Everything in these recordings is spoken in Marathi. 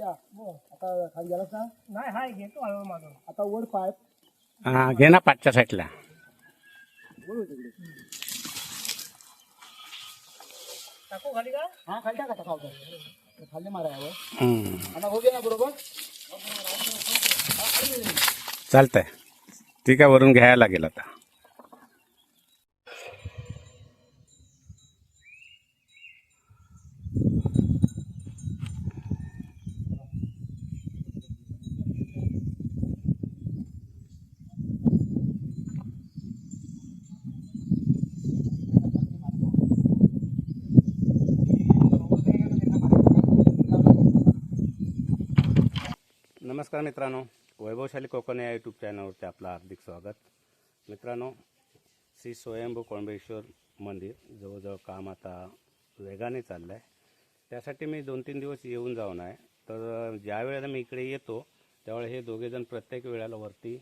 आता खाली गेलास ना? नाही हाय घेतो हळूहळू मागं. आता वर पाय हा घे ना पाठच्या साईडला. टाकू खाली का? हा खाली टाका खावतो खाली मारायवर हम्म. आता हो गे ना बरोबर. चालतंय ठीक आहे, वरून घ्यायला लागेल आता. नमस्कार मित्रांनो, वैभवशाली कोकण या यूट्यूब चॅनलवरती आपलं हार्दिक स्वागत. मित्रांनो, श्री स्वयंभू कोळंबेश्वर मंदिर जवळजवळ काम आता वेगाने चाललं आहे. त्यासाठी मी 2-3 दिवस येऊन जाऊन आहे. तर ज्या वेळेला मी इकडे येतो त्यावेळेला हे दोघेजण प्रत्येक वेळेला वरती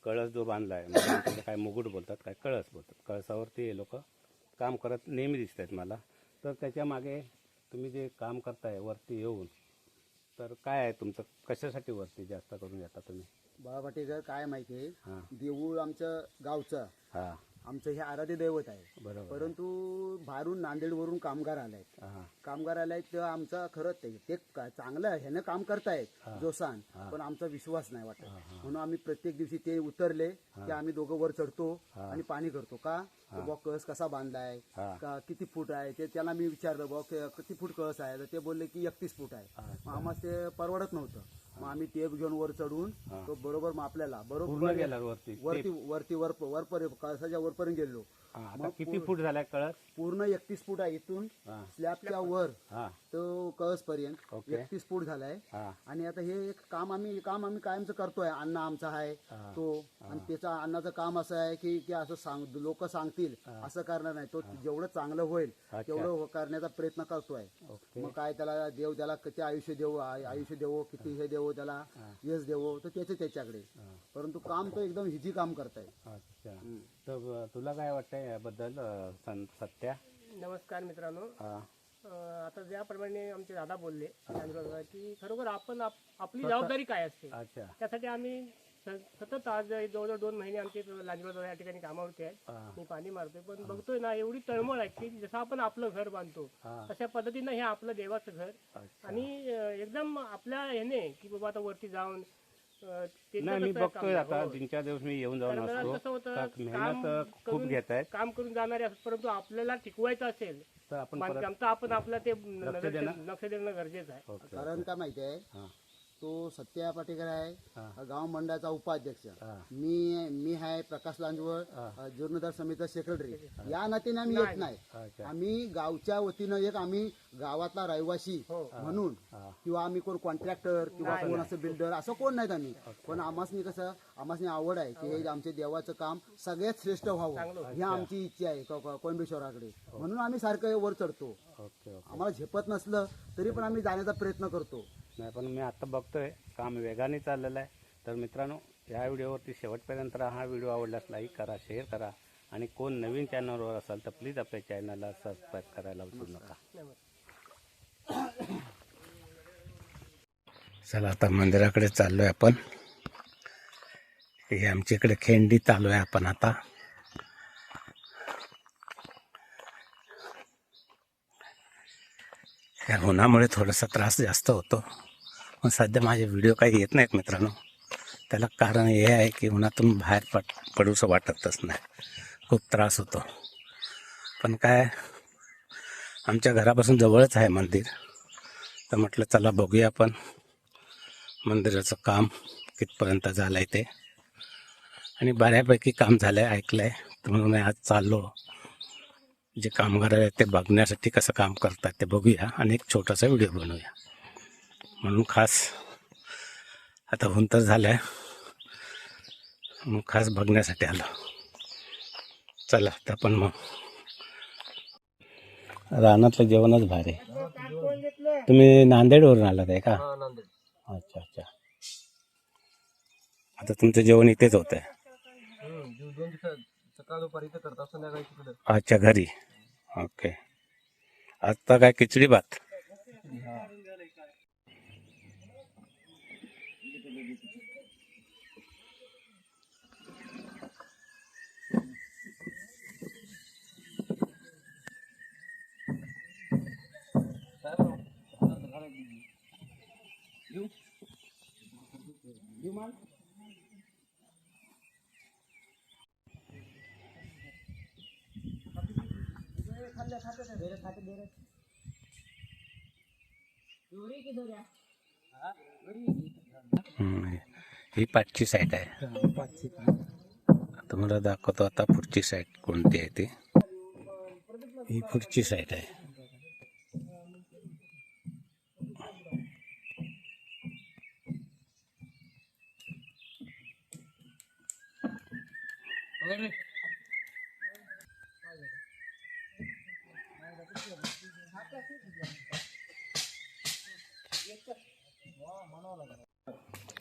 कळस जो बांधला आहे, म्हणजे आमच्याकडे काय मुकुट बोलतात, काय कळस बोलतात, कळसावरती हे लोक काम करत नेहमी दिसत आहेत मला. तर त्याच्या मागे तुम्ही जे काम करताय वरती येऊन, तर काय आहे तुमचं, कशासाठी वरती जास्त करून येता तुम्ही? बाळा पाटेकर काय माहिती आहे, हां देऊळ आमचं गावचं हां आमचं हे आराध्य दैवत आहे. बरोबर. परंतु बाहेरून नांदेडवरून कामगार आलायत. हां कामगार आलायत तर आमचा खरंच ते चांगलं ह्यानं काम करतायत जोसान, पण आमचा विश्वास नाही वाटत. म्हणून आम्ही प्रत्येक दिवशी ते उतरले की आम्ही दोघं वर चढतो आणि पाणी करतो. का बॉ कळस कसा बांधलाय, का किती फूट आहे ते त्याला मी विचारलं, बॉ किती फूट कळस आहे, तर ते बोलले की 31 फूट आहे. मग आम्हाला ते परवडत नव्हतं. मग आम्ही टेप घेऊन वर चढून तो बरोबर मापल्याला पूर्ण बरोबर गेला वरती. वरती वरती वरपर्यंत कळसाच्या वरपर्यंत गेलो. आता किती फूट झालाय कळस? पूर्ण 31 फूट आहे. इथून स्लॅबच्या वर हां तो कळस पर्यंत ओके. 31 फूट झालाय. हां आणि आता हे एक काम आम्ही कायमचं करतोय. अण्णा आमचा आहे तो, आणि त्याचा अण्णाचं काम असं आहे की असं लोक सांगतील असं करणार नाही. तो जेवढं चांगलं होईल तेवढं करण्याचा प्रयत्न करतोय. ओके. मग काय त्याला देव त्याला किती आयुष्य देवो किती हे देवो त्याला यश देवो, तर त्याच्याकडे. परंतु काम तो एकदम हिजी काम करताय. अच्छा. तर तुला काय वाटतंय याबद्दल सत्या? नमस्कार मित्रांनो. हां आता ज्याप्रमाणे आमचे दादा बोलले की खरोखर आपण आपली जबाबदारी काय असते, अच्छा. त्यासाठी आम्ही सतत आज जवळजवळ 2 महिने आमचे लांजवड या ठिकाणी कामावरती आहेत. मी पाणी मारतोय, पण बघतोय ना एवढी तळमळ आहे की जसं आपण आपलं घर बांधतो तशा पद्धतीनं हे आपलं देवाचं घर. आणि एकदम आपल्या ह्याने की बाबा आता वरती जाऊन नाही, मी बघतोय आता 3-4 दिवस मी येऊन जाऊन असतो. कसं होतं, मेहनत खूप घेत आहेत, काम करून जाणारे असतात, परंतु आपल्याला टिकवायचं असेल तर आपण बांधकाम तर आपण आपलं ते लक्ष देणं गरजेचं आहे. कारण काय माहिती आहे, तो सत्या पाटेकर आहे गाव मंडळाचा उपाध्यक्ष. मी आहे प्रकाश लांजवळ जीर्णोद्धार समितीचा सेक्रेटरी. या नात्याने आम्ही येत नाही. आम्ही गावच्या वतीनं आम्ही गावातला रहिवासी म्हणून, किंवा आम्ही कोण कॉन्ट्रॅक्टर किंवा कोण असं बिल्डर असं कोण नाहीत आम्ही. पण आम्हासनी आवड आहे की हे आमचे देवाचं काम सगळ्यात श्रेष्ठ व्हावं, ही आमची इच्छा आहे कोळंबेश्वराकडे. म्हणून आम्ही सारखं वर चढतो. आम्हाला झेपत नसलं तरी पण आम्ही जाण्याचा प्रयत्न करतो. नाही, पण मी आता बघतोय काम वेगाने चाललेलं आहे. तर मित्रांनो, या व्हिडिओवरती शेवटपर्यंत हा व्हिडिओ आवडल्यास लाईक करा, शेअर करा, आणि कोण नवीन चॅनलवर असाल तर प्लीज आपल्या चॅनलला सबस्क्राईब करायला विसरू नका. चला आता मंदिराकडे चाललोय आपण. हे आमच्या इकडे खिंडीत आलोय आपण आता. या उन्हामुळे थोडासा त्रास जास्त होतो, पण सध्या माझे व्हिडिओ काही येत नाहीत मित्रांनो. त्याला कारण हे आहे की उन्हातून बाहेर पडूसं वाटतच नाही, खूप त्रास होतो. पण काय, आमच्या घरापासून जवळच आहे मंदिर, तर म्हटलं चला बघूया आपण मंदिराचं काम कितपर्यंत झालं आहे ते. आणि बऱ्यापैकी काम झालं आहे ऐकलं आहे, तर म्हणून आज चाललो. जे कामगार आहेत ते बघण्यासाठी कसं काम करतात ते बघूया आणि एक छोटासा व्हिडिओ बनवूया. म्हणून खास आता होऊन तर झालं आहे, मग खास बघण्यासाठी आलो. चला तर आपण मग रानातलं जेवणच भारी. तुम्ही नांदेडवरून आलात आहे का? अच्छा अच्छा. आता तुमचं जेवण इथेच होत आहे? अच्छा, घरी. ओके. आता काय खिचडी भात? ही पाचची साईड आहे. तुम्हाला दाखवतो आता पुढची साईड कोणती आहे ती. ही पुढची साईड आहे.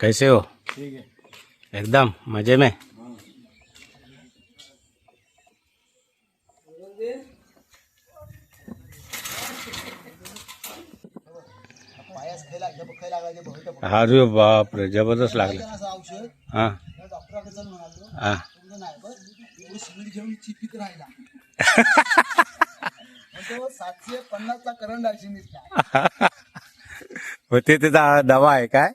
कैसे हो? ठीक है. एकदम मजे में. पायास खायला लागायचे बहुत अरे बाप रे, जबरदस्त लागले. औषध हा डॉक्टराकडे जाऊन म्हणालो हा. नाही बघ एवढी स्पीड घेऊन चिपीत राहिला. तो 750चा करंट अशी निघला. होते त्याचा दवा आहे काय?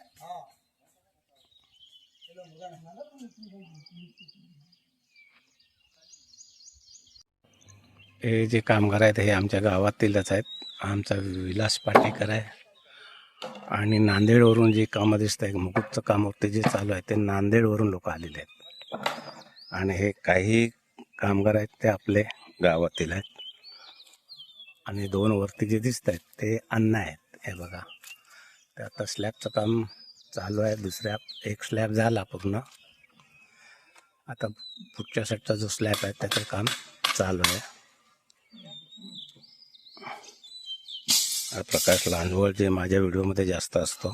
हे जे कामगार आहेत हे आमच्या गावातीलच आहेत. आमचा विलास पाटेकर आहे आणि नांदेडवरून जे कामं दिसत आहे मुकुटचं काम ते जे चालू आहे ते नांदेडवरून लोक आलेले आहेत आणि हे काही कामगार आहेत ते आपले गावातील आहेत आणि 2 वरती जे दिसत आहेत ते अण्णा आहेत. हे बघा ते आता स्लॅबचं काम चालू आहे. दुसऱ्या एक स्लॅब झाला पूर्ण, आता पुढच्या साईडचा जो स्लॅब आहे त्याचं काम चालू आहे. प्रकाश लांजवळ जे माझ्या व्हिडिओमध्ये जास्त असतो.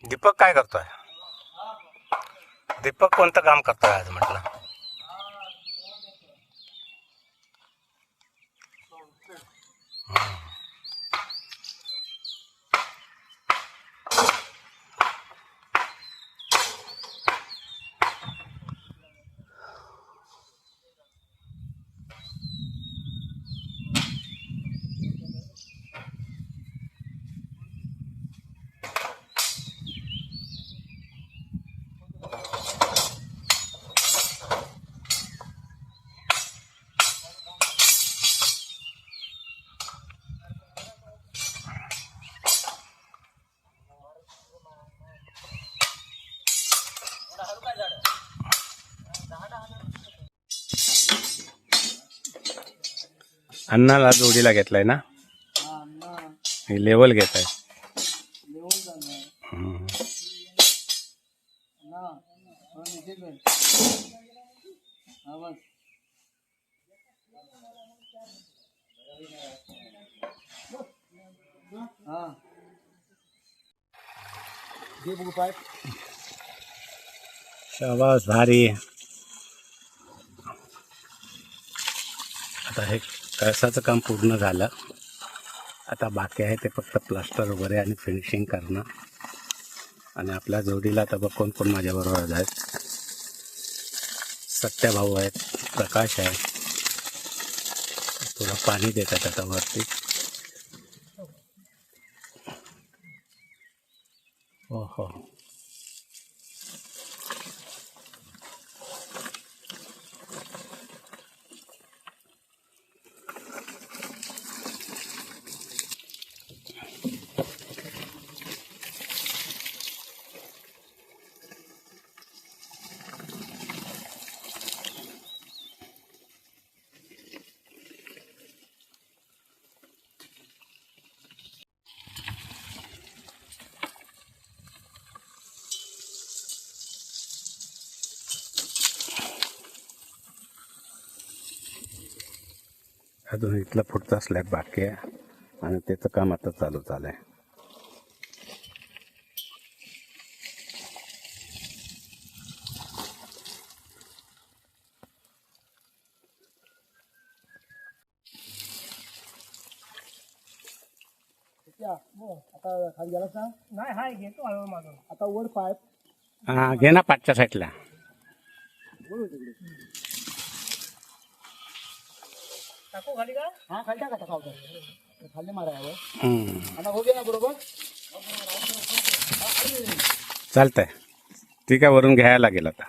दीपक काय करतोय? दीपक कोणतं काम करतोय आज म्हटलं? अण्णाला जोडीला घेतलाय ना, हे लेवल घेत आहे. शाबास, भारी. आता हे कळसाचं काम पूर्ण झालं. आता बाकी आहे ते फक्त प्लास्टर वगैरे आणि फिनिशिंग करणं. आणि आपल्या जोडीला आता बघ कोण कोण माझ्याबरोबर आहेत. सत्याभाऊ आहेत, प्रकाश आहे, थोडं पाणी देतात आता वरती. हो हो, अजून इथला पुढचा स्लॅब बाकी आहे आणि त्याचं काम आता चालू झालंय. आता खाली गेलास ना, नाही हाय घेतो हळूहळू मागून. आता वर पाईप हा घे ना पाठच्या साईडला. टाकू खाली का? हा खाली टाका टाका खाली मारायवर हम्म. आता हो गे ना बरोबर. चालतंय. ती काय वरून घ्यायला लागेल आता.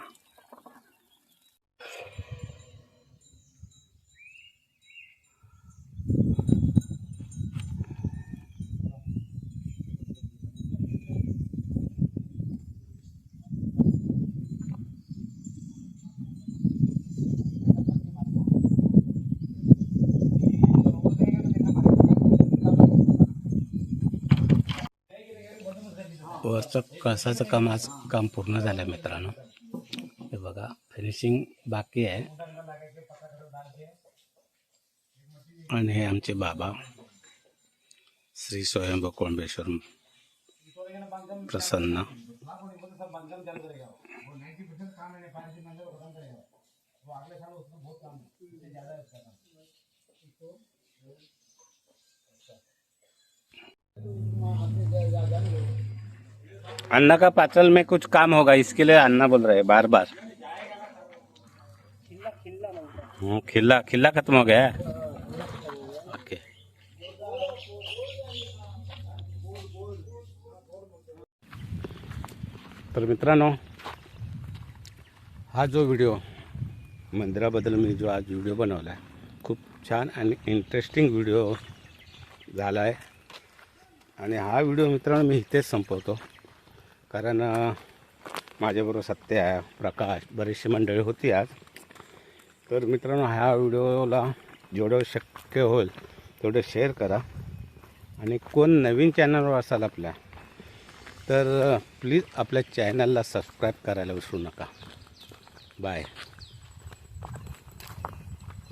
वरचं कळसाचं काम आज काम पूर्ण झालं मित्रांनो. हे बघा फिनिशिंग बाकी आहे. आणि हे आमचे बाबा श्री स्वयंभू कोंबेश्वर प्रसन्न. अन्ना का पाचल में कुछ काम होगा इसके लिए अन्ना बोल रहे हैं बार बार. खिल्ला खिल्ला खत्म हो गया है. ओके. तर मित्रांनो हा जो व्हिडिओ मंदिराबद्दल मी जो आज व्हिडिओ बनवला आहे खूप छान आणि इंटरेस्टिंग व्हिडिओ झाला आहे. आणि हा व्हिडिओ मित्रांनो मी इथेच संपवतो. कारण माझ्याबरोबर सत्य आहे, प्रकाश, बरीचशी मंडळी होती आज. तर मित्रांनो ह्या व्हिडिओला जेवढं शक्य होईल तेवढं शेअर करा. आणि कोण नवीन चॅनलवर असाल आपल्या तर प्लीज आपल्या चॅनलला सबस्क्राईब करायला विसरू नका. बाय.